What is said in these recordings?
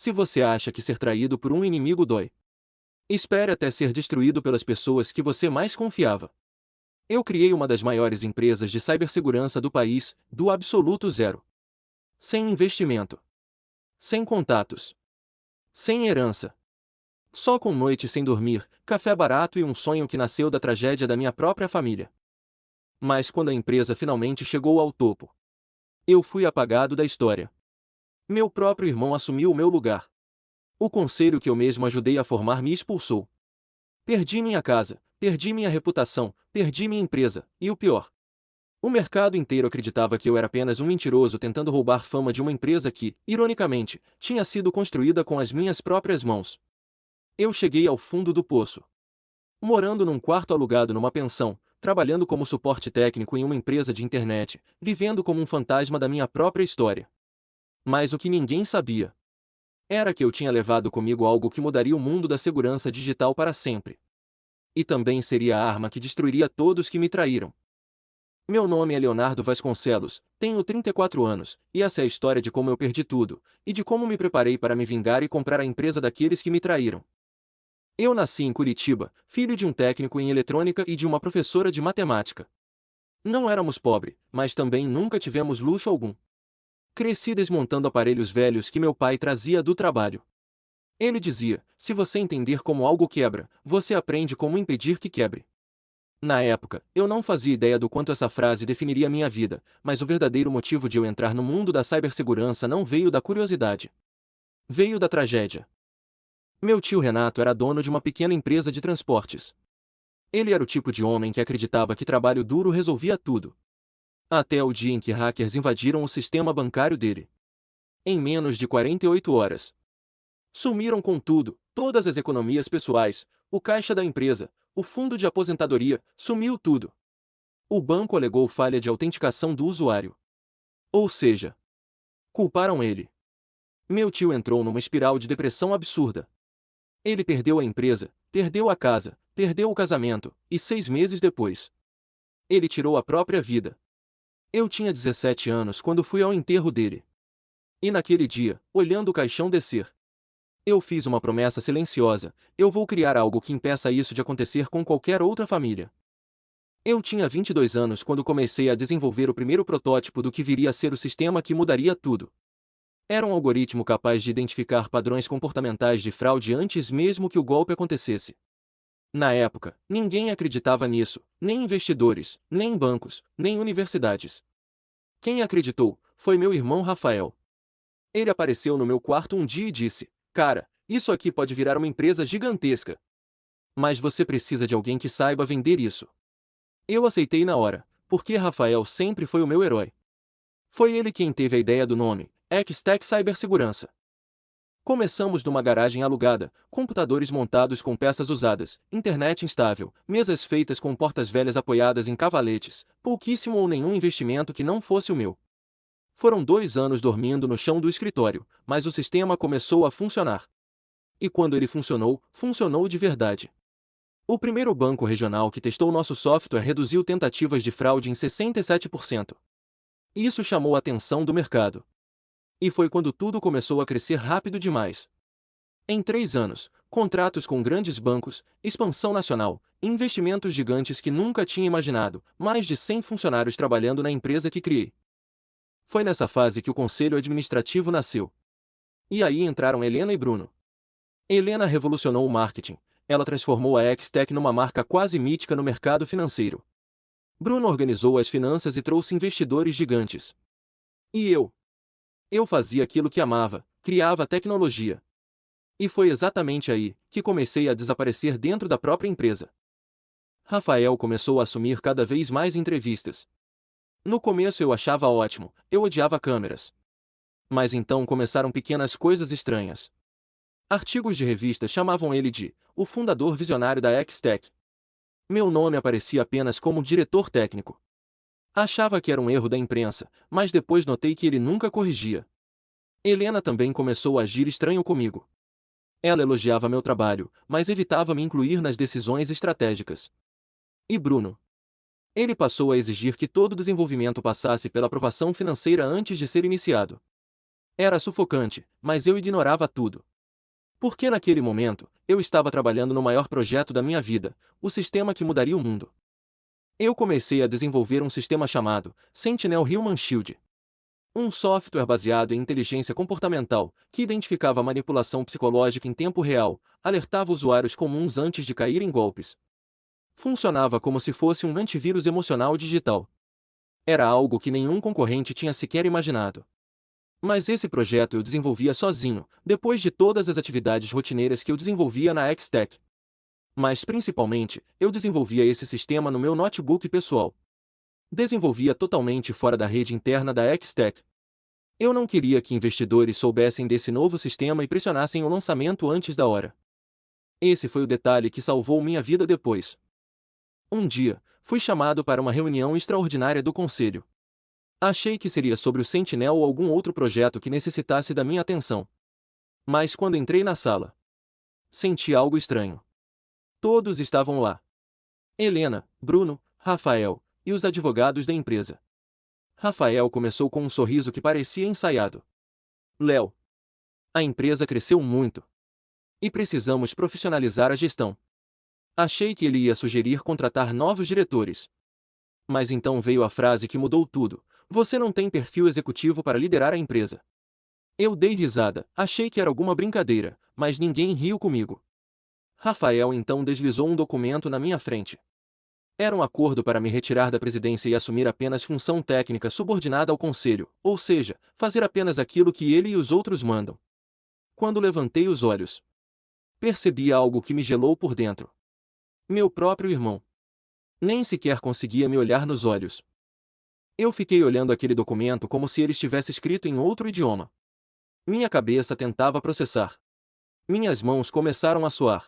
Se você acha que ser traído por um inimigo dói, espere até ser destruído pelas pessoas que você mais confiava. Eu criei uma das maiores empresas de cibersegurança do país, do absoluto zero. Sem investimento. Sem contatos. Sem herança. Só com noites sem dormir, café barato e um sonho que nasceu da tragédia da minha própria família. Mas quando a empresa finalmente chegou ao topo, eu fui apagado da história. Meu próprio irmão assumiu o meu lugar. O conselho que eu mesmo ajudei a formar me expulsou. Perdi minha casa, perdi minha reputação, perdi minha empresa, e o pior. O mercado inteiro acreditava que eu era apenas um mentiroso tentando roubar fama de uma empresa que, ironicamente, tinha sido construída com as minhas próprias mãos. Eu cheguei ao fundo do poço. Morando num quarto alugado numa pensão, trabalhando como suporte técnico em uma empresa de internet, vivendo como um fantasma da minha própria história. Mas o que ninguém sabia era que eu tinha levado comigo algo que mudaria o mundo da segurança digital para sempre. E também seria a arma que destruiria todos que me traíram. Meu nome é Leonardo Vasconcelos, tenho 34 anos, e essa é a história de como eu perdi tudo, e de como me preparei para me vingar e comprar a empresa daqueles que me traíram. Eu nasci em Curitiba, filho de um técnico em eletrônica e de uma professora de matemática. Não éramos pobres, mas também nunca tivemos luxo algum. Cresci desmontando aparelhos velhos que meu pai trazia do trabalho. Ele dizia: se você entender como algo quebra, você aprende como impedir que quebre. Na época, eu não fazia ideia do quanto essa frase definiria minha vida, mas o verdadeiro motivo de eu entrar no mundo da cibersegurança não veio da curiosidade. Veio da tragédia. Meu tio Renato era dono de uma pequena empresa de transportes. Ele era o tipo de homem que acreditava que trabalho duro resolvia tudo. Até o dia em que hackers invadiram o sistema bancário dele. Em menos de 48 horas. Sumiram com tudo, todas as economias pessoais, o caixa da empresa, o fundo de aposentadoria, sumiu tudo. O banco alegou falha de autenticação do usuário. Ou seja, culparam ele. Meu tio entrou numa espiral de depressão absurda. Ele perdeu a empresa, perdeu a casa, perdeu o casamento, e 6 meses depois, ele tirou a própria vida. Eu tinha 17 anos quando fui ao enterro dele. E naquele dia, olhando o caixão descer, eu fiz uma promessa silenciosa: eu vou criar algo que impeça isso de acontecer com qualquer outra família. Eu tinha 22 anos quando comecei a desenvolver o primeiro protótipo do que viria a ser o sistema que mudaria tudo. Era um algoritmo capaz de identificar padrões comportamentais de fraude antes mesmo que o golpe acontecesse. Na época, ninguém acreditava nisso, nem investidores, nem bancos, nem universidades. Quem acreditou foi meu irmão Rafael. Ele apareceu no meu quarto um dia e disse: cara, isso aqui pode virar uma empresa gigantesca. Mas você precisa de alguém que saiba vender isso. Eu aceitei na hora, porque Rafael sempre foi o meu herói. Foi ele quem teve a ideia do nome, X-Tech Cibersegurança. Começamos numa garagem alugada, computadores montados com peças usadas, internet instável, mesas feitas com portas velhas apoiadas em cavaletes, pouquíssimo ou nenhum investimento que não fosse o meu. Foram 2 anos dormindo no chão do escritório, mas o sistema começou a funcionar. E quando ele funcionou, funcionou de verdade. O primeiro banco regional que testou nosso software reduziu tentativas de fraude em 67%. Isso chamou a atenção do mercado. E foi quando tudo começou a crescer rápido demais. Em 3 anos, contratos com grandes bancos, expansão nacional, investimentos gigantes que nunca tinha imaginado, mais de 100 funcionários trabalhando na empresa que criei. Foi nessa fase que o conselho administrativo nasceu. E aí entraram Helena e Bruno. Helena revolucionou o marketing. Ela transformou a X-Tech numa marca quase mítica no mercado financeiro. Bruno organizou as finanças e trouxe investidores gigantes. E eu? Eu fazia aquilo que amava, criava tecnologia. E foi exatamente aí que comecei a desaparecer dentro da própria empresa. Rafael começou a assumir cada vez mais entrevistas. No começo eu achava ótimo, eu odiava câmeras. Mas então começaram pequenas coisas estranhas. Artigos de revistas chamavam ele de o fundador visionário da X-Tech. Meu nome aparecia apenas como diretor técnico. Achava que era um erro da imprensa, mas depois notei que ele nunca corrigia. Helena também começou a agir estranho comigo. Ela elogiava meu trabalho, mas evitava me incluir nas decisões estratégicas. E Bruno? Ele passou a exigir que todo desenvolvimento passasse pela aprovação financeira antes de ser iniciado. Era sufocante, mas eu ignorava tudo. Porque naquele momento, eu estava trabalhando no maior projeto da minha vida, o sistema que mudaria o mundo. Eu comecei a desenvolver um sistema chamado Sentinel Human Shield. Um software baseado em inteligência comportamental, que identificava manipulação psicológica em tempo real, alertava usuários comuns antes de cair em golpes. Funcionava como se fosse um antivírus emocional digital. Era algo que nenhum concorrente tinha sequer imaginado. Mas esse projeto eu desenvolvia sozinho, depois de todas as atividades rotineiras que eu desenvolvia na X-Tech. Mas principalmente, eu desenvolvia esse sistema no meu notebook pessoal. Desenvolvia totalmente fora da rede interna da X-Tech. Eu não queria que investidores soubessem desse novo sistema e pressionassem o lançamento antes da hora. Esse foi o detalhe que salvou minha vida depois. Um dia, fui chamado para uma reunião extraordinária do conselho. Achei que seria sobre o Sentinel ou algum outro projeto que necessitasse da minha atenção. Mas quando entrei na sala, senti algo estranho. Todos estavam lá. Helena, Bruno, Rafael e os advogados da empresa. Rafael começou com um sorriso que parecia ensaiado. Léo, a empresa cresceu muito. E precisamos profissionalizar a gestão. Achei que ele ia sugerir contratar novos diretores. Mas então veio a frase que mudou tudo. Você não tem perfil executivo para liderar a empresa. Eu dei risada, achei que era alguma brincadeira, mas ninguém riu comigo. Rafael então deslizou um documento na minha frente. Era um acordo para me retirar da presidência e assumir apenas função técnica subordinada ao conselho, ou seja, fazer apenas aquilo que ele e os outros mandam. Quando levantei os olhos, percebi algo que me gelou por dentro. Meu próprio irmão. Nem sequer conseguia me olhar nos olhos. Eu fiquei olhando aquele documento como se ele estivesse escrito em outro idioma. Minha cabeça tentava processar. Minhas mãos começaram a suar.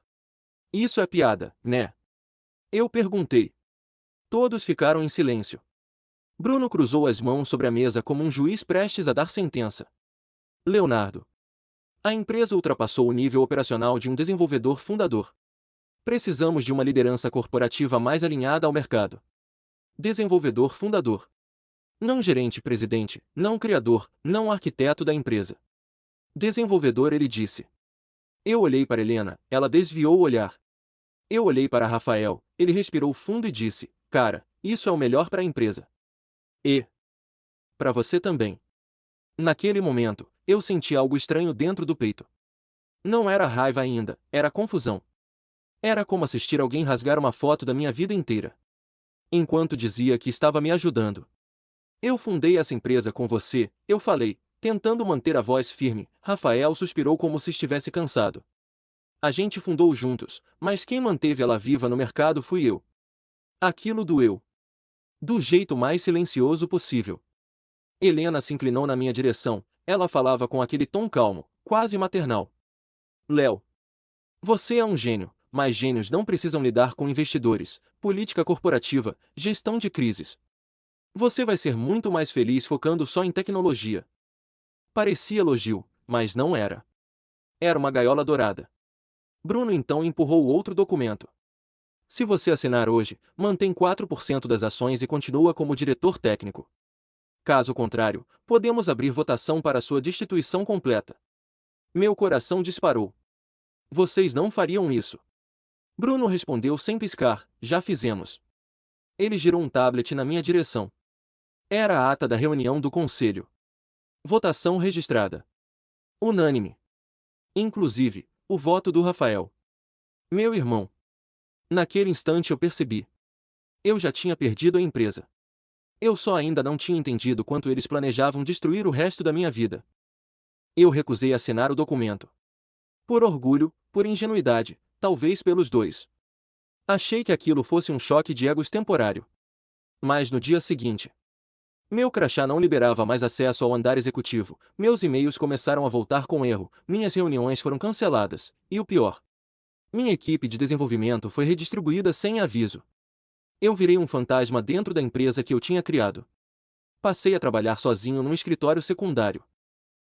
Isso é piada, né? Eu perguntei. Todos ficaram em silêncio. Bruno cruzou as mãos sobre a mesa como um juiz prestes a dar sentença. Leonardo. A empresa ultrapassou o nível operacional de um desenvolvedor fundador. Precisamos de uma liderança corporativa mais alinhada ao mercado. Desenvolvedor fundador. Não gerente-presidente, não criador, não arquiteto da empresa. Desenvolvedor, ele disse. Eu olhei para Helena, ela desviou o olhar. Eu olhei para Rafael, ele respirou fundo e disse, cara, isso é o melhor para a empresa. E para você também. Naquele momento, eu senti algo estranho dentro do peito. Não era raiva ainda, era confusão. Era como assistir alguém rasgar uma foto da minha vida inteira. Enquanto dizia que estava me ajudando. Eu fundei essa empresa com você, eu falei, tentando manter a voz firme. Rafael suspirou como se estivesse cansado. A gente fundou juntos, mas quem manteve ela viva no mercado fui eu. Aquilo doeu. Do jeito mais silencioso possível. Helena se inclinou na minha direção, ela falava com aquele tom calmo, quase maternal. Léo, você é um gênio, mas gênios não precisam lidar com investidores, política corporativa, gestão de crises. Você vai ser muito mais feliz focando só em tecnologia. Parecia elogio, mas não era. Era uma gaiola dourada. Bruno então empurrou outro documento. Se você assinar hoje, mantém 4% das ações e continua como diretor técnico. Caso contrário, podemos abrir votação para sua destituição completa. Meu coração disparou. Vocês não fariam isso. Bruno respondeu sem piscar, já fizemos. Ele girou um tablet na minha direção. Era a ata da reunião do conselho. Votação registrada. Unânime. Inclusive, o voto do Rafael. Meu irmão. Naquele instante eu percebi. Eu já tinha perdido a empresa. Eu só ainda não tinha entendido quanto eles planejavam destruir o resto da minha vida. Eu recusei assinar o documento. Por orgulho, por ingenuidade, talvez pelos dois. Achei que aquilo fosse um choque de egos temporário. Mas no dia seguinte, meu crachá não liberava mais acesso ao andar executivo, meus e-mails começaram a voltar com erro, minhas reuniões foram canceladas, e o pior. Minha equipe de desenvolvimento foi redistribuída sem aviso. Eu virei um fantasma dentro da empresa que eu tinha criado. Passei a trabalhar sozinho num escritório secundário.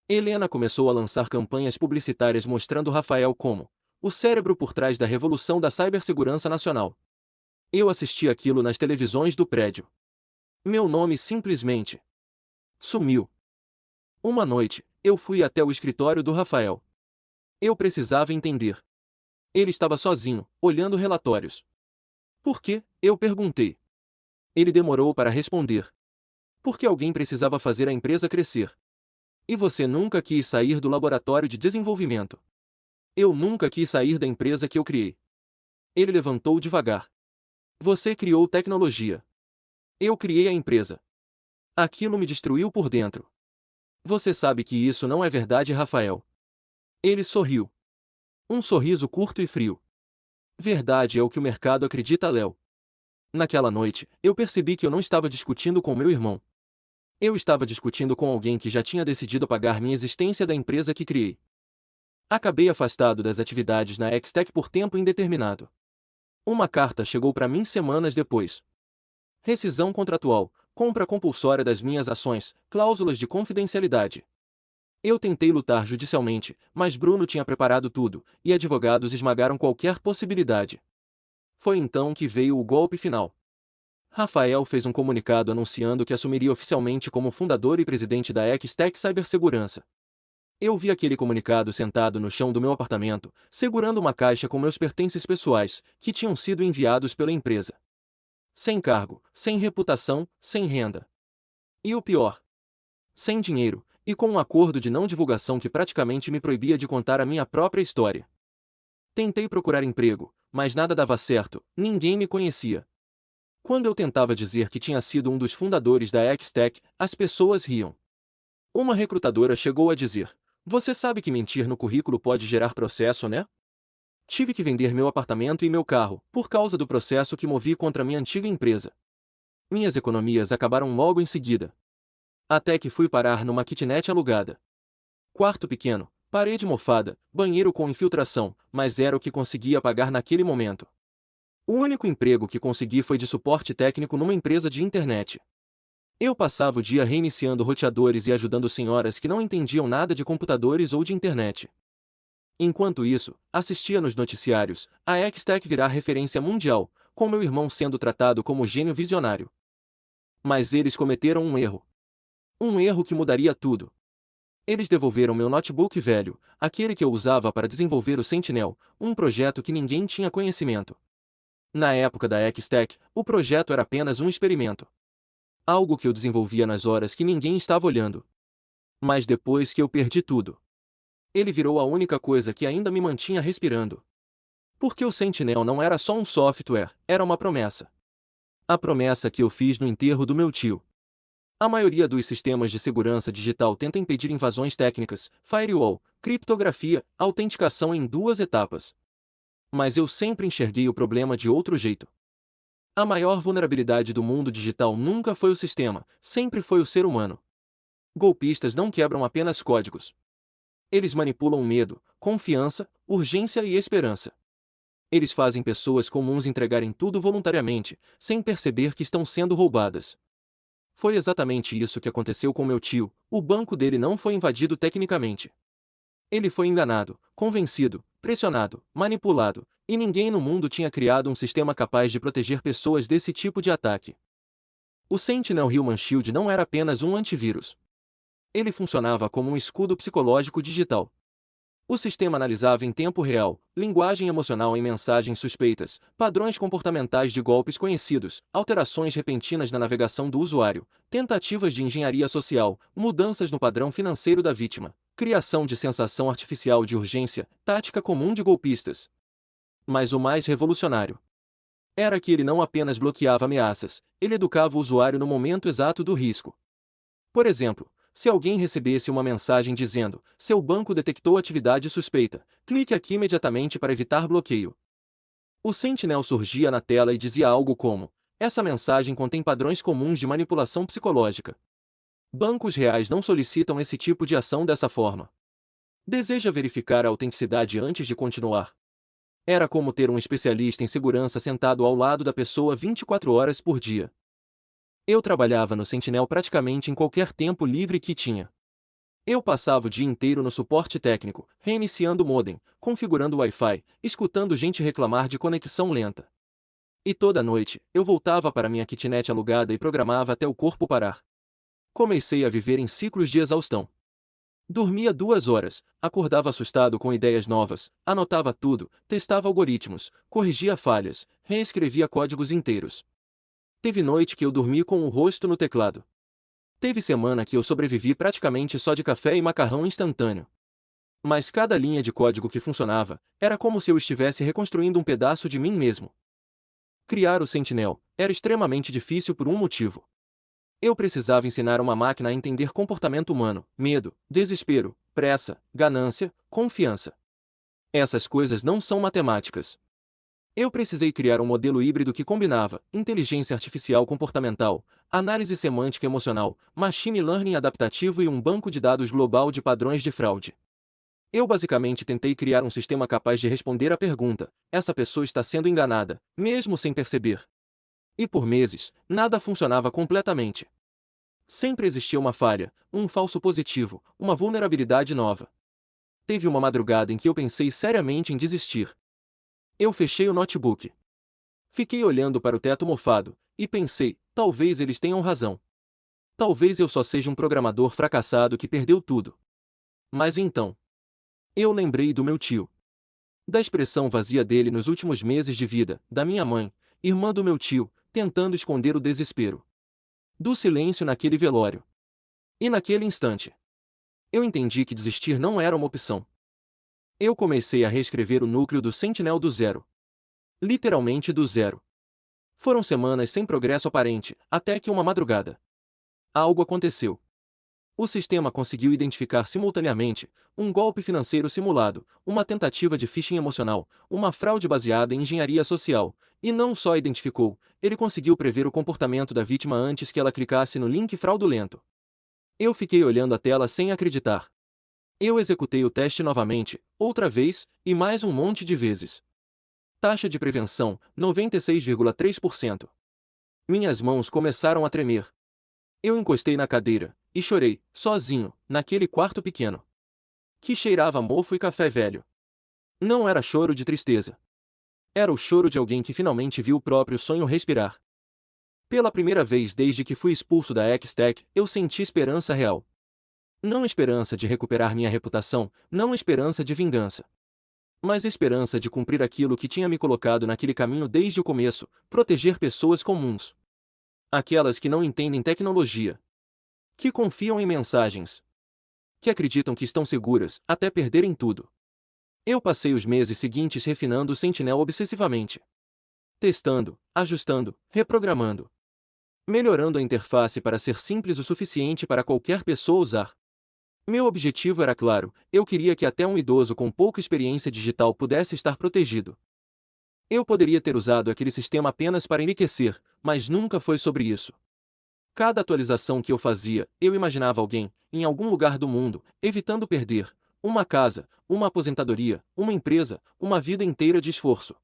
Helena começou a lançar campanhas publicitárias mostrando Rafael como o cérebro por trás da revolução da cibersegurança nacional. Eu assisti aquilo nas televisões do prédio. Meu nome simplesmente sumiu. Uma noite, Eu fui até o escritório do Rafael. Eu precisava entender. Ele estava sozinho, olhando relatórios. Por quê? Eu perguntei. Ele demorou para responder. Porque alguém precisava fazer a empresa crescer. E você nunca quis sair do laboratório de desenvolvimento. Eu nunca quis sair da empresa que eu criei. Ele levantou devagar. Você criou tecnologia. Eu criei a empresa. Aquilo me destruiu por dentro. Você sabe que isso não é verdade, Rafael. Ele sorriu. Um sorriso curto e frio. Verdade é o que o mercado acredita, Léo. Naquela noite, eu percebi que eu não estava discutindo com meu irmão. Eu estava discutindo com alguém que já tinha decidido pagar minha existência da empresa que criei. Acabei afastado das atividades na X-Tech por tempo indeterminado. Uma carta chegou para mim semanas depois. Rescisão contratual, compra compulsória das minhas ações, cláusulas de confidencialidade. Eu tentei lutar judicialmente, mas Bruno tinha preparado tudo, e advogados esmagaram qualquer possibilidade. Foi então que veio o golpe final. Rafael fez um comunicado anunciando que assumiria oficialmente como fundador e presidente da X-Tech Cybersegurança. Eu vi aquele comunicado sentado no chão do meu apartamento, segurando uma caixa com meus pertences pessoais, que tinham sido enviados pela empresa. Sem cargo, sem reputação, sem renda. E o pior, sem dinheiro, e com um acordo de não divulgação que praticamente me proibia de contar a minha própria história. Tentei procurar emprego, mas nada dava certo, ninguém me conhecia. Quando eu tentava dizer que tinha sido um dos fundadores da X-Tech, as pessoas riam. Uma recrutadora chegou a dizer: "Você sabe que mentir no currículo pode gerar processo, né?" Tive que vender meu apartamento e meu carro, por causa do processo que movi contra minha antiga empresa. Minhas economias acabaram logo em seguida. Até que fui parar numa kitnet alugada. Quarto pequeno, parede mofada, banheiro com infiltração, mas era o que conseguia pagar naquele momento. O único emprego que consegui foi de suporte técnico numa empresa de internet. Eu passava o dia reiniciando roteadores e ajudando senhoras que não entendiam nada de computadores ou de internet. Enquanto isso, assistia nos noticiários, a X-Tech virar referência mundial, com meu irmão sendo tratado como gênio visionário. Mas eles cometeram um erro. Um erro que mudaria tudo. Eles devolveram meu notebook velho, aquele que eu usava para desenvolver o Sentinel, um projeto que ninguém tinha conhecimento. Na época da X-Tech, o projeto era apenas um experimento. Algo que eu desenvolvia nas horas que ninguém estava olhando. Mas depois que eu perdi tudo, ele virou a única coisa que ainda me mantinha respirando. Porque o Sentinel não era só um software, era uma promessa. A promessa que eu fiz no enterro do meu tio. A maioria dos sistemas de segurança digital tenta impedir invasões técnicas, firewall, criptografia, autenticação em 2 etapas. Mas eu sempre enxerguei o problema de outro jeito. A maior vulnerabilidade do mundo digital nunca foi o sistema, sempre foi o ser humano. Golpistas não quebram apenas códigos. Eles manipulam medo, confiança, urgência e esperança. Eles fazem pessoas comuns entregarem tudo voluntariamente, sem perceber que estão sendo roubadas. Foi exatamente isso que aconteceu com meu tio, o banco dele não foi invadido tecnicamente. Ele foi enganado, convencido, pressionado, manipulado, e ninguém no mundo tinha criado um sistema capaz de proteger pessoas desse tipo de ataque. O Sentinel Human Shield não era apenas um antivírus. Ele funcionava como um escudo psicológico digital. O sistema analisava em tempo real, linguagem emocional em mensagens suspeitas, padrões comportamentais de golpes conhecidos, alterações repentinas na navegação do usuário, tentativas de engenharia social, mudanças no padrão financeiro da vítima, criação de sensação artificial de urgência, tática comum de golpistas. Mas o mais revolucionário era que ele não apenas bloqueava ameaças, ele educava o usuário no momento exato do risco. Por exemplo, se alguém recebesse uma mensagem dizendo: "Seu banco detectou atividade suspeita, clique aqui imediatamente para evitar bloqueio." O Sentinel surgia na tela e dizia algo como: "Essa mensagem contém padrões comuns de manipulação psicológica. Bancos reais não solicitam esse tipo de ação dessa forma. Deseja verificar a autenticidade antes de continuar?" Era como ter um especialista em segurança sentado ao lado da pessoa 24 horas por dia. Eu trabalhava no Sentinel praticamente em qualquer tempo livre que tinha. Eu passava o dia inteiro no suporte técnico, reiniciando o modem, configurando o Wi-Fi, escutando gente reclamar de conexão lenta. E toda noite, eu voltava para minha kitnet alugada e programava até o corpo parar. Comecei a viver em ciclos de exaustão. Dormia 2 horas, acordava assustado com ideias novas, anotava tudo, testava algoritmos, corrigia falhas, reescrevia códigos inteiros. Teve noite que eu dormi com o rosto no teclado. Teve semana que eu sobrevivi praticamente só de café e macarrão instantâneo. Mas cada linha de código que funcionava, era como se eu estivesse reconstruindo um pedaço de mim mesmo. Criar o Sentinel era extremamente difícil por um motivo. Eu precisava ensinar uma máquina a entender comportamento humano, medo, desespero, pressa, ganância, confiança. Essas coisas não são matemáticas. Eu precisei criar um modelo híbrido que combinava inteligência artificial comportamental, análise semântica emocional, machine learning adaptativo e um banco de dados global de padrões de fraude. Eu basicamente tentei criar um sistema capaz de responder à pergunta: essa pessoa está sendo enganada, mesmo sem perceber. E por meses, nada funcionava completamente. Sempre existia uma falha, um falso positivo, uma vulnerabilidade nova. Teve uma madrugada em que eu pensei seriamente em desistir. Eu fechei o notebook. Fiquei olhando para o teto mofado, e pensei, talvez eles tenham razão. Talvez eu só seja um programador fracassado que perdeu tudo. Mas então, eu lembrei do meu tio. Da expressão vazia dele nos últimos meses de vida, da minha mãe, irmã do meu tio, tentando esconder o desespero. Do silêncio naquele velório. E naquele instante, eu entendi que desistir não era uma opção. Eu comecei a reescrever o núcleo do Sentinel do zero. Literalmente do zero. Foram semanas sem progresso aparente, até que uma madrugada. Algo aconteceu. O sistema conseguiu identificar simultaneamente um golpe financeiro simulado, uma tentativa de phishing emocional, uma fraude baseada em engenharia social, e não só identificou, ele conseguiu prever o comportamento da vítima antes que ela clicasse no link fraudulento. Eu fiquei olhando a tela sem acreditar. Eu executei o teste novamente, outra vez, e mais um monte de vezes. Taxa de prevenção, 96,3%. Minhas mãos começaram a tremer. Eu encostei na cadeira, e chorei, sozinho, naquele quarto pequeno, que cheirava a mofo e café velho. Não era choro de tristeza. Era o choro de alguém que finalmente viu o próprio sonho respirar. Pela primeira vez desde que fui expulso da X-Tech, eu senti esperança real. Não esperança de recuperar minha reputação, não esperança de vingança. Mas esperança de cumprir aquilo que tinha me colocado naquele caminho desde o começo, proteger pessoas comuns. Aquelas que não entendem tecnologia. Que confiam em mensagens. Que acreditam que estão seguras, até perderem tudo. Eu passei os meses seguintes refinando o Sentinel obsessivamente. Testando, ajustando, reprogramando. Melhorando a interface para ser simples o suficiente para qualquer pessoa usar. Meu objetivo era claro, eu queria que até um idoso com pouca experiência digital pudesse estar protegido. Eu poderia ter usado aquele sistema apenas para enriquecer, mas nunca foi sobre isso. Cada atualização que eu fazia, eu imaginava alguém, em algum lugar do mundo, evitando perder uma casa, uma aposentadoria, uma empresa, uma vida inteira de esforço.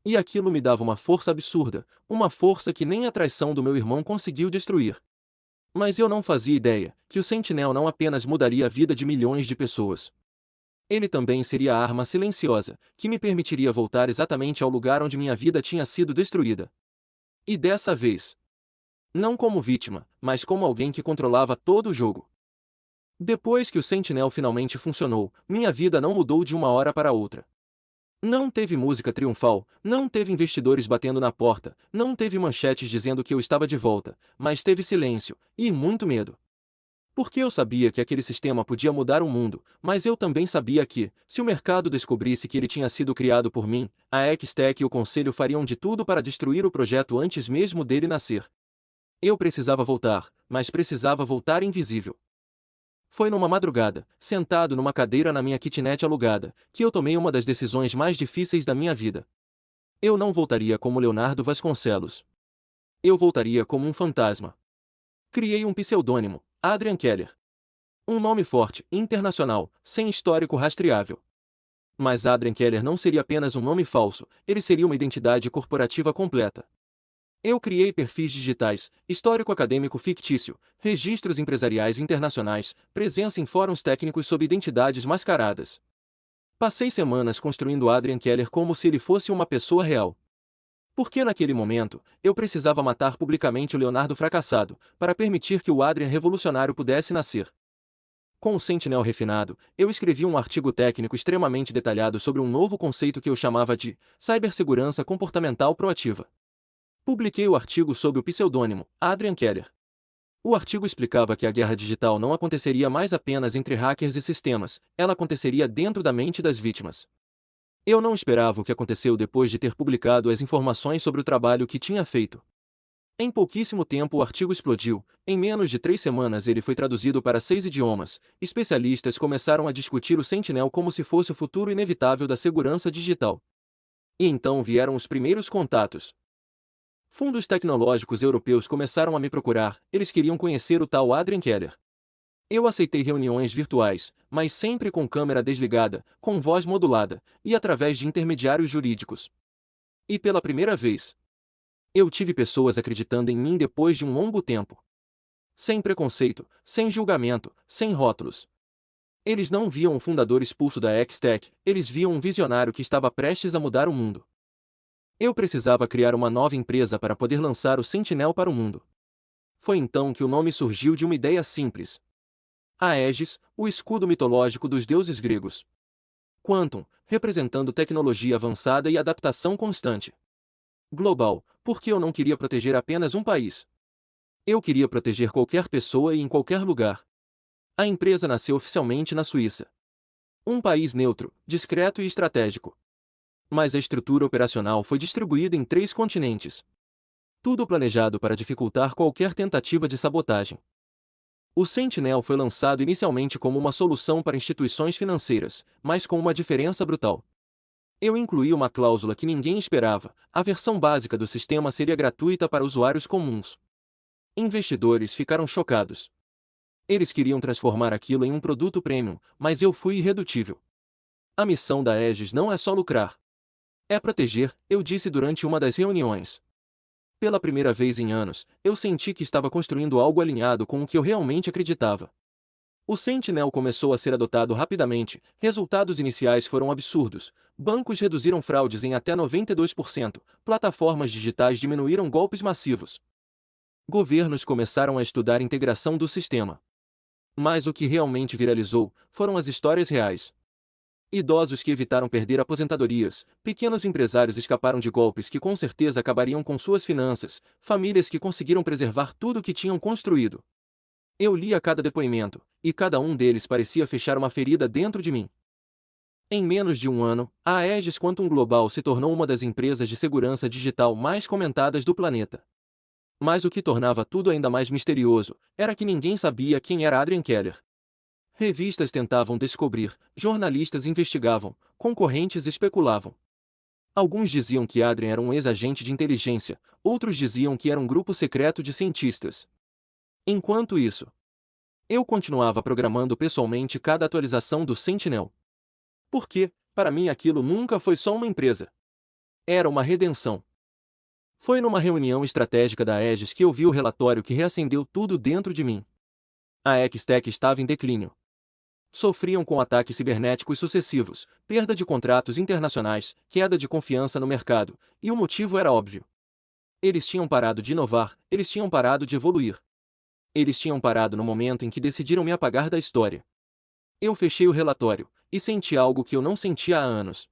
E aquilo me dava uma força absurda, uma força que nem a traição do meu irmão conseguiu destruir. Mas eu não fazia ideia que o Sentinel não apenas mudaria a vida de milhões de pessoas. Ele também seria a arma silenciosa, que me permitiria voltar exatamente ao lugar onde minha vida tinha sido destruída. E dessa vez, não como vítima, mas como alguém que controlava todo o jogo. Depois que o Sentinel finalmente funcionou, minha vida não mudou de uma hora para outra. Não teve música triunfal, não teve investidores batendo na porta, não teve manchetes dizendo que eu estava de volta, mas teve silêncio, e muito medo. Porque eu sabia que aquele sistema podia mudar o mundo, mas eu também sabia que, se o mercado descobrisse que ele tinha sido criado por mim, a X-Tech e o conselho fariam de tudo para destruir o projeto antes mesmo dele nascer. Eu precisava voltar, mas precisava voltar invisível. Foi numa madrugada, sentado numa cadeira na minha kitnet alugada, que eu tomei uma das decisões mais difíceis da minha vida. Eu não voltaria como Leonardo Vasconcelos. Eu voltaria como um fantasma. Criei um pseudônimo, Adrian Keller. Um nome forte, internacional, sem histórico rastreável. Mas Adrian Keller não seria apenas um nome falso, ele seria uma identidade corporativa completa. Eu criei perfis digitais, histórico acadêmico fictício, registros empresariais internacionais, presença em fóruns técnicos sob identidades mascaradas. Passei semanas construindo Adrian Keller como se ele fosse uma pessoa real. Porque naquele momento, eu precisava matar publicamente o Leonardo fracassado, para permitir que o Adrian revolucionário pudesse nascer. Com o Sentinel refinado, eu escrevi um artigo técnico extremamente detalhado sobre um novo conceito que eu chamava de cibersegurança comportamental proativa. Publiquei o artigo sob o pseudônimo Adrian Keller. O artigo explicava que a guerra digital não aconteceria mais apenas entre hackers e sistemas, ela aconteceria dentro da mente das vítimas. Eu não esperava o que aconteceu depois de ter publicado as informações sobre o trabalho que tinha feito. Em pouquíssimo tempo o artigo explodiu, em menos de 3 semanas ele foi traduzido para 6 idiomas, especialistas começaram a discutir o Sentinel como se fosse o futuro inevitável da segurança digital. E então vieram os primeiros contatos. Fundos tecnológicos europeus começaram a me procurar, eles queriam conhecer o tal Adrian Keller. Eu aceitei reuniões virtuais, mas sempre com câmera desligada, com voz modulada, e através de intermediários jurídicos. E pela primeira vez, eu tive pessoas acreditando em mim depois de um longo tempo. Sem preconceito, sem julgamento, sem rótulos. Eles não viam um fundador expulso da X-Tech, eles viam um visionário que estava prestes a mudar o mundo. Eu precisava criar uma nova empresa para poder lançar o Sentinel para o mundo. Foi então que o nome surgiu de uma ideia simples. Aegis, o escudo mitológico dos deuses gregos. Quantum, representando tecnologia avançada e adaptação constante. Global, porque eu não queria proteger apenas um país. Eu queria proteger qualquer pessoa e em qualquer lugar. A empresa nasceu oficialmente na Suíça. Um país neutro, discreto e estratégico. Mas a estrutura operacional foi distribuída em 3 continentes. Tudo planejado para dificultar qualquer tentativa de sabotagem. O Sentinel foi lançado inicialmente como uma solução para instituições financeiras, mas com uma diferença brutal. Eu incluí uma cláusula que ninguém esperava: a versão básica do sistema seria gratuita para usuários comuns. Investidores ficaram chocados. Eles queriam transformar aquilo em um produto premium, mas eu fui irredutível. A missão da Aegis não é só lucrar. É proteger, eu disse durante uma das reuniões. Pela primeira vez em anos, eu senti que estava construindo algo alinhado com o que eu realmente acreditava. O Sentinel começou a ser adotado rapidamente, resultados iniciais foram absurdos, bancos reduziram fraudes em até 92%, plataformas digitais diminuíram golpes massivos. Governos começaram a estudar a integração do sistema. Mas o que realmente viralizou foram as histórias reais. Idosos que evitaram perder aposentadorias, pequenos empresários escaparam de golpes que com certeza acabariam com suas finanças, famílias que conseguiram preservar tudo o que tinham construído. Eu lia cada depoimento, e cada um deles parecia fechar uma ferida dentro de mim. Em menos de um ano, a Aegis Quantum Global se tornou uma das empresas de segurança digital mais comentadas do planeta. Mas o que tornava tudo ainda mais misterioso era que ninguém sabia quem era Adrian Keller. Revistas tentavam descobrir, jornalistas investigavam, concorrentes especulavam. Alguns diziam que Adrian era um ex-agente de inteligência, outros diziam que era um grupo secreto de cientistas. Enquanto isso, eu continuava programando pessoalmente cada atualização do Sentinel. Porque, para mim aquilo nunca foi só uma empresa. Era uma redenção. Foi numa reunião estratégica da Aegis que eu vi o relatório que reacendeu tudo dentro de mim. A X-Tech estava em declínio. Sofriam com ataques cibernéticos sucessivos, perda de contratos internacionais, queda de confiança no mercado, e o motivo era óbvio. Eles tinham parado de inovar, eles tinham parado de evoluir. Eles tinham parado no momento em que decidiram me apagar da história. Eu fechei o relatório, e senti algo que eu não sentia há anos.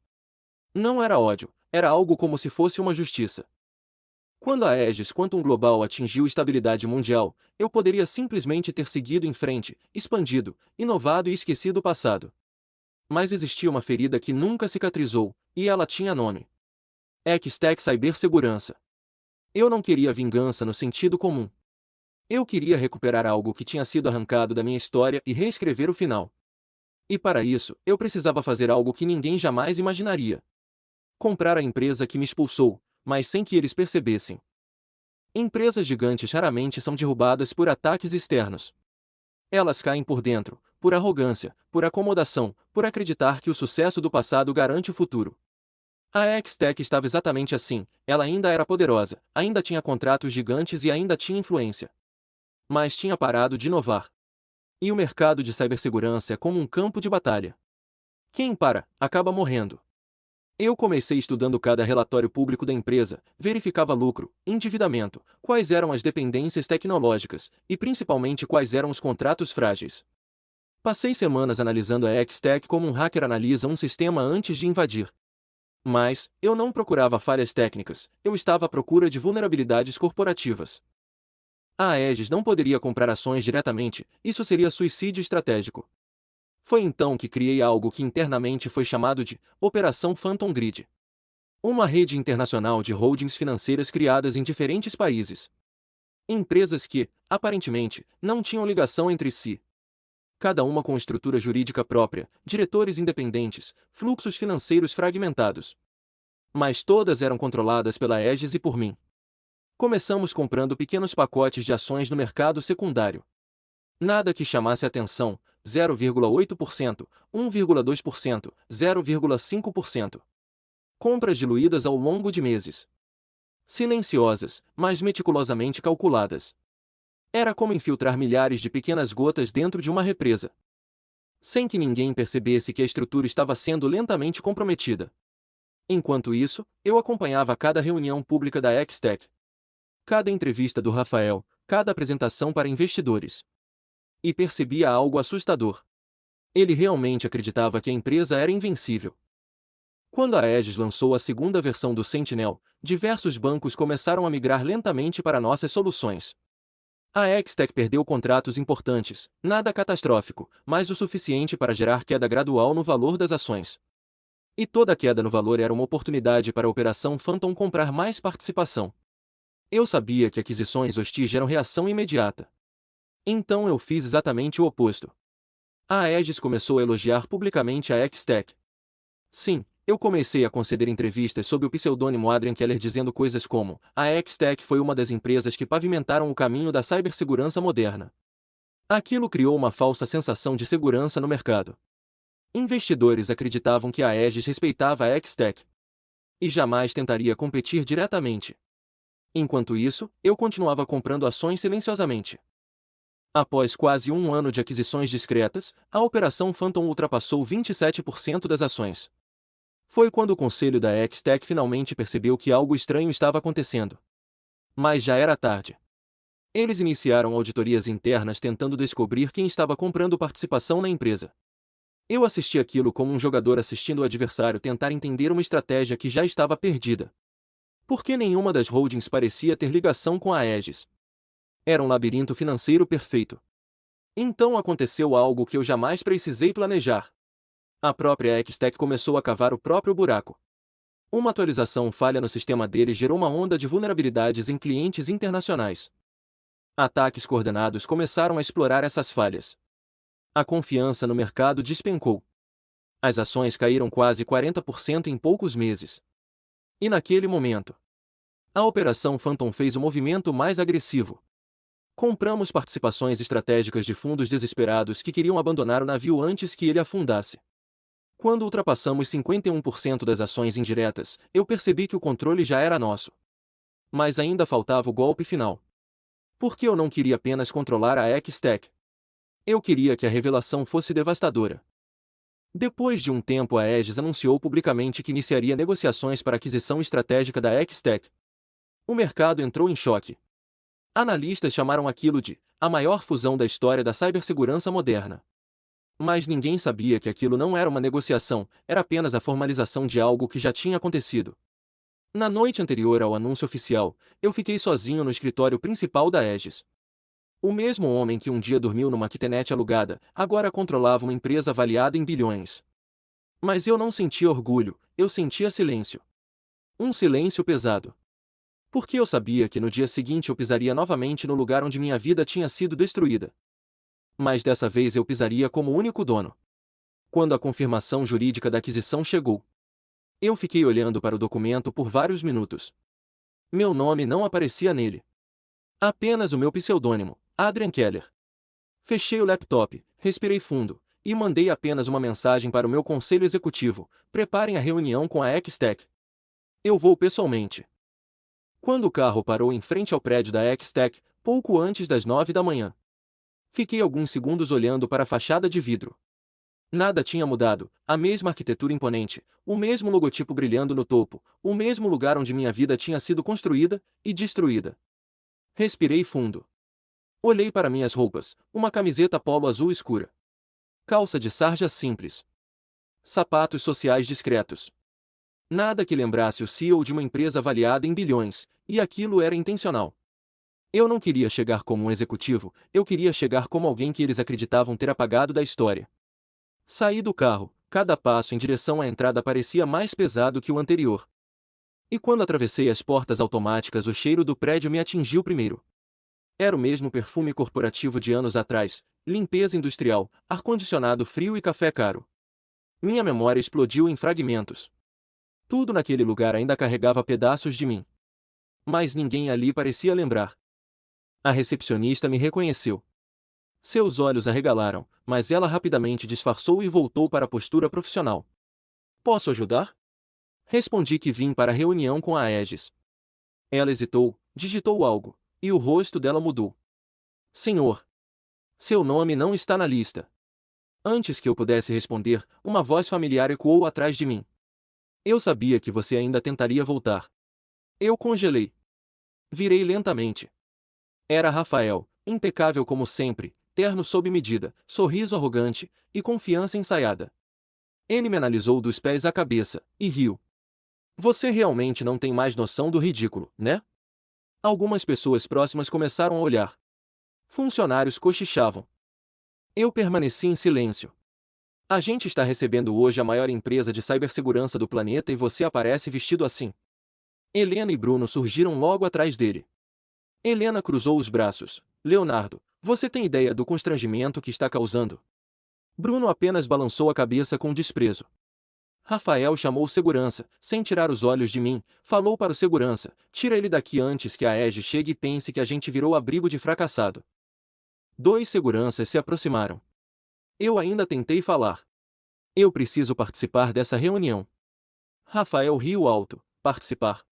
Não era ódio, era algo como se fosse uma justiça. Quando a Aegis Quantum Global atingiu estabilidade mundial, eu poderia simplesmente ter seguido em frente, expandido, inovado e esquecido o passado. Mas existia uma ferida que nunca cicatrizou, e ela tinha nome. X-Tech Cibersegurança. Eu não queria vingança no sentido comum. Eu queria recuperar algo que tinha sido arrancado da minha história e reescrever o final. E para isso, eu precisava fazer algo que ninguém jamais imaginaria. Comprar a empresa que me expulsou, mas sem que eles percebessem. Empresas gigantes raramente são derrubadas por ataques externos. Elas caem por dentro, por arrogância, por acomodação, por acreditar que o sucesso do passado garante o futuro. A X-Tech estava exatamente assim, ela ainda era poderosa, ainda tinha contratos gigantes e ainda tinha influência. Mas tinha parado de inovar. E o mercado de cibersegurança é como um campo de batalha. Quem para, acaba morrendo. Eu comecei estudando cada relatório público da empresa, verificava lucro, endividamento, quais eram as dependências tecnológicas, e principalmente quais eram os contratos frágeis. Passei semanas analisando a Hextech como um hacker analisa um sistema antes de invadir. Mas, eu não procurava falhas técnicas, eu estava à procura de vulnerabilidades corporativas. A Aegis não poderia comprar ações diretamente, isso seria suicídio estratégico. Foi então que criei algo que internamente foi chamado de Operação Phantom Grid. Uma rede internacional de holdings financeiras criadas em diferentes países. Empresas que, aparentemente, não tinham ligação entre si. Cada uma com estrutura jurídica própria, diretores independentes, fluxos financeiros fragmentados. Mas todas eram controladas pela Aegis e por mim. Começamos comprando pequenos pacotes de ações no mercado secundário. Nada que chamasse atenção, 0,8%, 1,2%, 0,5%. Compras diluídas ao longo de meses. Silenciosas, mas meticulosamente calculadas. Era como infiltrar milhares de pequenas gotas dentro de uma represa. Sem que ninguém percebesse que a estrutura estava sendo lentamente comprometida. Enquanto isso, eu acompanhava cada reunião pública da Hextech. Cada entrevista do Rafael, cada apresentação para investidores. E percebia algo assustador. Ele realmente acreditava que a empresa era invencível. Quando a Aegis lançou a segunda versão do Sentinel, diversos bancos começaram a migrar lentamente para nossas soluções. A Hextech perdeu contratos importantes, nada catastrófico, mas o suficiente para gerar queda gradual no valor das ações. E toda queda no valor era uma oportunidade para a Operação Phantom comprar mais participação. Eu sabia que aquisições hostis geram reação imediata. Então eu fiz exatamente o oposto. A Aegis começou a elogiar publicamente a Hextech. Sim, eu comecei a conceder entrevistas sob o pseudônimo Adrian Keller dizendo coisas como: a Hextech foi uma das empresas que pavimentaram o caminho da cibersegurança moderna. Aquilo criou uma falsa sensação de segurança no mercado. Investidores acreditavam que a Aegis respeitava a Hextech e jamais tentaria competir diretamente. Enquanto isso, eu continuava comprando ações silenciosamente. Após quase um ano de aquisições discretas, a Operação Phantom ultrapassou 27% das ações. Foi quando o conselho da Hextech finalmente percebeu que algo estranho estava acontecendo. Mas já era tarde. Eles iniciaram auditorias internas tentando descobrir quem estava comprando participação na empresa. Eu assisti aquilo como um jogador assistindo o adversário tentar entender uma estratégia que já estava perdida. Porque nenhuma das holdings parecia ter ligação com a Aegis. Era um labirinto financeiro perfeito. Então aconteceu algo que eu jamais precisei planejar. A própria Hextech começou a cavar o próprio buraco. Uma atualização falha no sistema deles gerou uma onda de vulnerabilidades em clientes internacionais. Ataques coordenados começaram a explorar essas falhas. A confiança no mercado despencou. As ações caíram quase 40% em poucos meses. E naquele momento, a Operação Phantom fez o movimento mais agressivo. Compramos participações estratégicas de fundos desesperados que queriam abandonar o navio antes que ele afundasse. Quando ultrapassamos 51% das ações indiretas, eu percebi que o controle já era nosso. Mas ainda faltava o golpe final. Porque eu não queria apenas controlar a Hextech. Eu queria que a revelação fosse devastadora. Depois de um tempo, a Aegis anunciou publicamente que iniciaria negociações para aquisição estratégica da Hextech. O mercado entrou em choque. Analistas chamaram aquilo de a maior fusão da história da cibersegurança moderna. Mas ninguém sabia que aquilo não era uma negociação, era apenas a formalização de algo que já tinha acontecido. Na noite anterior ao anúncio oficial, eu fiquei sozinho no escritório principal da Aegis. O mesmo homem que um dia dormiu numa kitnet alugada, agora controlava uma empresa avaliada em bilhões. Mas eu não sentia orgulho, eu sentia silêncio. Um silêncio pesado. Porque eu sabia que no dia seguinte eu pisaria novamente no lugar onde minha vida tinha sido destruída. Mas dessa vez eu pisaria como único dono. Quando a confirmação jurídica da aquisição chegou, eu fiquei olhando para o documento por vários minutos. Meu nome não aparecia nele. Apenas o meu pseudônimo, Adrian Keller. Fechei o laptop, respirei fundo, e mandei apenas uma mensagem para o meu conselho executivo: preparem a reunião com a Hextech. Eu vou pessoalmente. Quando o carro parou em frente ao prédio da Hextech, pouco antes das 9 da manhã. Fiquei alguns segundos olhando para a fachada de vidro. Nada tinha mudado, a mesma arquitetura imponente, o mesmo logotipo brilhando no topo, o mesmo lugar onde minha vida tinha sido construída e destruída. Respirei fundo. Olhei para minhas roupas, uma camiseta polo azul escura. Calça de sarja simples. Sapatos sociais discretos. Nada que lembrasse o CEO de uma empresa avaliada em bilhões, e aquilo era intencional. Eu não queria chegar como um executivo, eu queria chegar como alguém que eles acreditavam ter apagado da história. Saí do carro, cada passo em direção à entrada parecia mais pesado que o anterior. E quando atravessei as portas automáticas, o cheiro do prédio me atingiu primeiro. Era o mesmo perfume corporativo de anos atrás, limpeza industrial, ar-condicionado frio e café caro. Minha memória explodiu em fragmentos. Tudo naquele lugar ainda carregava pedaços de mim. Mas ninguém ali parecia lembrar. A recepcionista me reconheceu. Seus olhos arregalaram, mas ela rapidamente disfarçou e voltou para a postura profissional. Posso ajudar? Respondi que vim para a reunião com a Aegis. Ela hesitou, digitou algo, e o rosto dela mudou. Senhor, seu nome não está na lista. Antes que eu pudesse responder, uma voz familiar ecoou atrás de mim. Eu sabia que você ainda tentaria voltar. Eu congelei. Virei lentamente. Era Rafael, impecável como sempre, terno sob medida, sorriso arrogante e confiança ensaiada. Ele me analisou dos pés à cabeça, e riu. Você realmente não tem mais noção do ridículo, né? Algumas pessoas próximas começaram a olhar. Funcionários cochichavam. Eu permaneci em silêncio. A gente está recebendo hoje a maior empresa de cibersegurança do planeta e você aparece vestido assim. Helena e Bruno surgiram logo atrás dele. Helena cruzou os braços. Leonardo, você tem ideia do constrangimento que está causando? Bruno apenas balançou a cabeça com desprezo. Rafael chamou o segurança, sem tirar os olhos de mim, falou para o segurança, tira ele daqui antes que a Aegis chegue e pense que a gente virou abrigo de fracassado. 2 seguranças se aproximaram. Eu ainda tentei falar. Eu preciso participar dessa reunião. Rafael riu alto. Participar?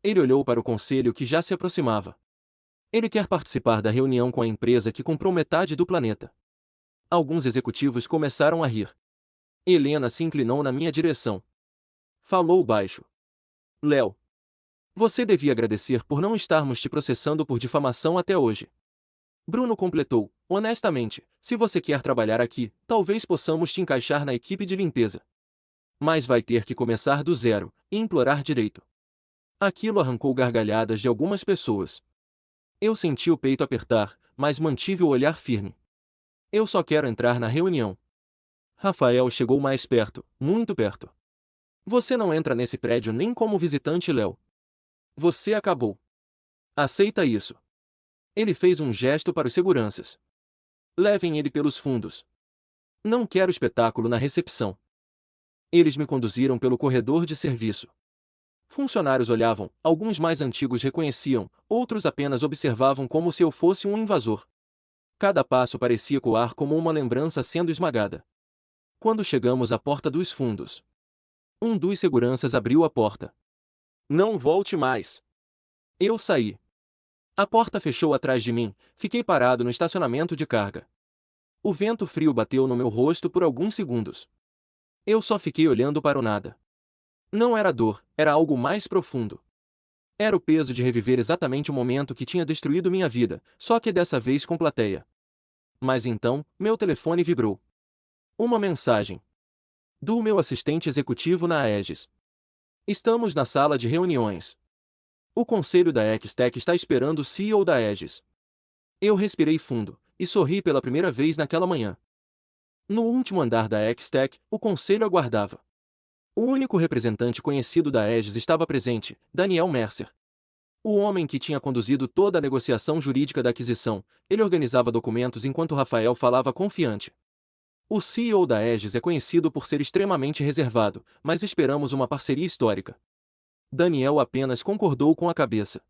Ele olhou para o conselho que já se aproximava. Ele quer participar da reunião com a empresa que comprou metade do planeta. Alguns executivos começaram a rir. Helena se inclinou na minha direção. Falou baixo. Léo, você devia agradecer por não estarmos te processando por difamação até hoje. Bruno completou, honestamente, se você quer trabalhar aqui, talvez possamos te encaixar na equipe de limpeza. Mas vai ter que começar do zero, e implorar direito. Aquilo arrancou gargalhadas de algumas pessoas. Eu senti o peito apertar, mas mantive o olhar firme. Eu só quero entrar na reunião. Rafael chegou mais perto, muito perto. Você não entra nesse prédio nem como visitante, Léo. Você acabou. Aceita isso. Ele fez um gesto para os seguranças. Levem ele pelos fundos. Não quero espetáculo na recepção. Eles me conduziram pelo corredor de serviço. Funcionários olhavam, alguns mais antigos reconheciam, outros apenas observavam como se eu fosse um invasor. Cada passo parecia ecoar como uma lembrança sendo esmagada. Quando chegamos à porta dos fundos, um dos seguranças abriu a porta. Não volte mais. Eu saí. A porta fechou atrás de mim, fiquei parado no estacionamento de carga. O vento frio bateu no meu rosto por alguns segundos. Eu só fiquei olhando para o nada. Não era dor, era algo mais profundo. Era o peso de reviver exatamente o momento que tinha destruído minha vida, só que dessa vez com plateia. Mas então, meu telefone vibrou. Uma mensagem. Do meu assistente executivo na Aegis. Estamos na sala de reuniões. O conselho da Extech está esperando o CEO da Aegis. Eu respirei fundo, e sorri pela primeira vez naquela manhã. No último andar da Extech, o conselho aguardava. O único representante conhecido da Aegis estava presente, Daniel Mercer. O homem que tinha conduzido toda a negociação jurídica da aquisição, ele organizava documentos enquanto Rafael falava confiante. O CEO da Aegis é conhecido por ser extremamente reservado, mas esperamos uma parceria histórica. Daniel apenas concordou com a cabeça.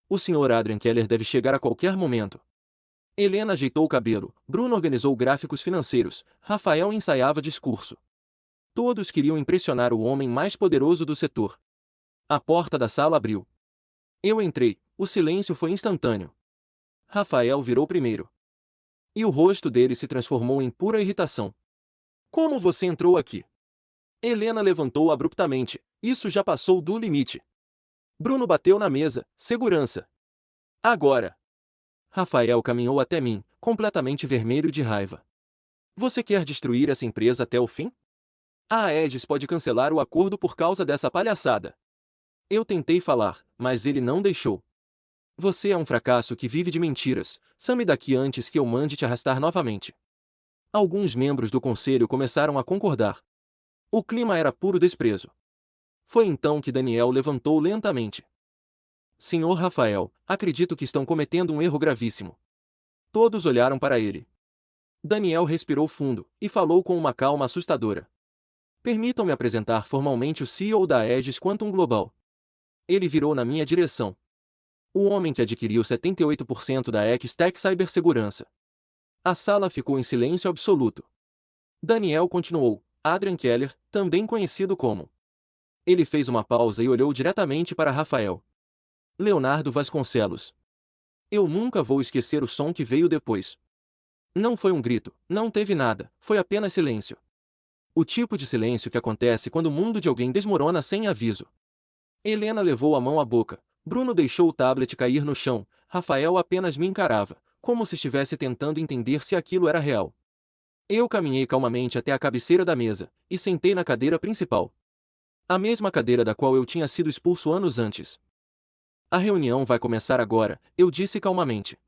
O Sr. Adrian Keller deve chegar a qualquer momento. Helena ajeitou o cabelo, Bruno organizou gráficos financeiros, Rafael ensaiava discurso. Todos queriam impressionar o homem mais poderoso do setor. A porta da sala abriu. Eu entrei, o silêncio foi instantâneo. Rafael virou primeiro. E o rosto dele se transformou em pura irritação. Como você entrou aqui? Helena levantou abruptamente, isso já passou do limite. Bruno bateu na mesa, segurança. Agora. Rafael caminhou até mim, completamente vermelho de raiva. Você quer destruir essa empresa até o fim? A Aegis pode cancelar o acordo por causa dessa palhaçada. Eu tentei falar, mas ele não deixou. Você é um fracasso que vive de mentiras. Some daqui antes que eu mande te arrastar novamente. Alguns membros do conselho começaram a concordar. O clima era puro desprezo. Foi então que Daniel levantou lentamente. Senhor Rafael, acredito que estão cometendo um erro gravíssimo. Todos olharam para ele. Daniel respirou fundo e falou com uma calma assustadora. Permitam-me apresentar formalmente o CEO da Aegis Quantum Global. Ele virou na minha direção. O homem que adquiriu 78% da X-Tech Cibersegurança. A sala ficou em silêncio absoluto. Daniel continuou. Adrian Keller, também conhecido como. Ele fez uma pausa e olhou diretamente para Rafael. Leonardo Vasconcelos. Eu nunca vou esquecer o som que veio depois. Não foi um grito, não teve nada, foi apenas silêncio. O tipo de silêncio que acontece quando o mundo de alguém desmorona sem aviso. Helena levou a mão à boca. Bruno deixou o tablet cair no chão. Rafael apenas me encarava, como se estivesse tentando entender se aquilo era real. Eu caminhei calmamente até a cabeceira da mesa, e sentei na cadeira principal. A mesma cadeira da qual eu tinha sido expulso anos antes. A reunião vai começar agora, eu disse calmamente.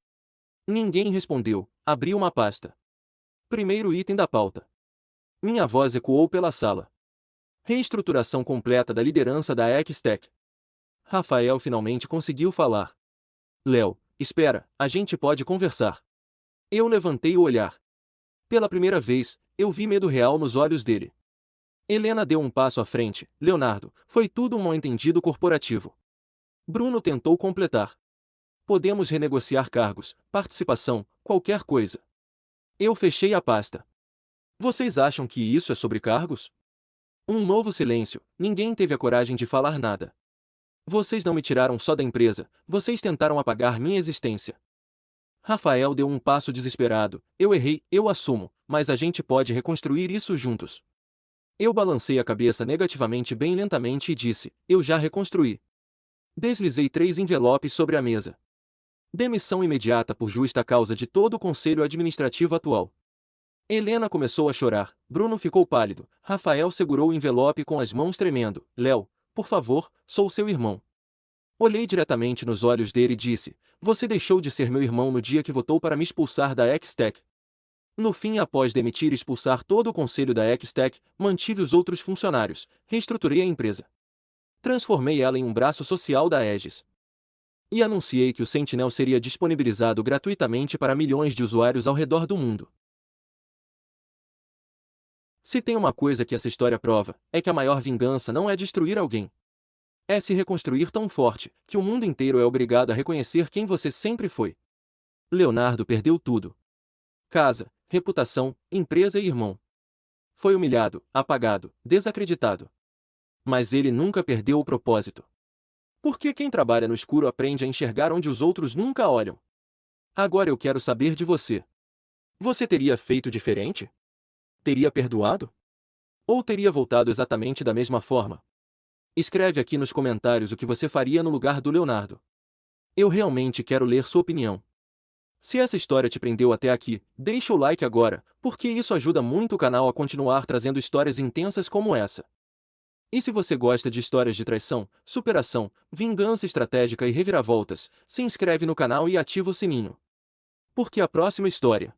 Ninguém respondeu. Abri uma pasta. Primeiro item da pauta. Minha voz ecoou pela sala. Reestruturação completa da liderança da X-Tech. Rafael finalmente conseguiu falar. Léo, espera, a gente pode conversar. Eu levantei o olhar. Pela primeira vez, eu vi medo real nos olhos dele. Helena deu um passo à frente. Leonardo, foi tudo um mal-entendido corporativo. Bruno tentou completar. Podemos renegociar cargos, participação, qualquer coisa. Eu fechei a pasta. Vocês acham que isso é sobre cargos? Um novo silêncio, ninguém teve a coragem de falar nada. Vocês não me tiraram só da empresa, vocês tentaram apagar minha existência. Rafael deu um passo desesperado. Eu errei, eu assumo, mas a gente pode reconstruir isso juntos. Eu balancei a cabeça negativamente bem lentamente e disse, eu já reconstruí. Deslizei 3 envelopes sobre a mesa. Demissão imediata por justa causa de todo o conselho administrativo atual. Helena começou a chorar, Bruno ficou pálido, Rafael segurou o envelope com as mãos tremendo. Léo, por favor, sou seu irmão. Olhei diretamente nos olhos dele e disse, você deixou de ser meu irmão no dia que votou para me expulsar da X-Tech. No fim, após demitir e expulsar todo o conselho da X-Tech, mantive os outros funcionários, reestruturei a empresa. Transformei ela em um braço social da Aegis. E anunciei que o Sentinel seria disponibilizado gratuitamente para milhões de usuários ao redor do mundo. Se tem uma coisa que essa história prova, é que a maior vingança não é destruir alguém. É se reconstruir tão forte, que o mundo inteiro é obrigado a reconhecer quem você sempre foi. Leonardo perdeu tudo. Casa, reputação, empresa e irmão. Foi humilhado, apagado, desacreditado. Mas ele nunca perdeu o propósito. Porque quem trabalha no escuro aprende a enxergar onde os outros nunca olham. Agora eu quero saber de você. Você teria feito diferente? Teria perdoado? Ou teria voltado exatamente da mesma forma? Escreve aqui nos comentários o que você faria no lugar do Leonardo. Eu realmente quero ler sua opinião. Se essa história te prendeu até aqui, deixa o like agora, porque isso ajuda muito o canal a continuar trazendo histórias intensas como essa. E se você gosta de histórias de traição, superação, vingança estratégica e reviravoltas, se inscreve no canal e ativa o sininho. Porque a próxima história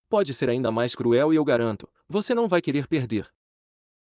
pode ser ainda mais cruel e eu garanto, você não vai querer perder.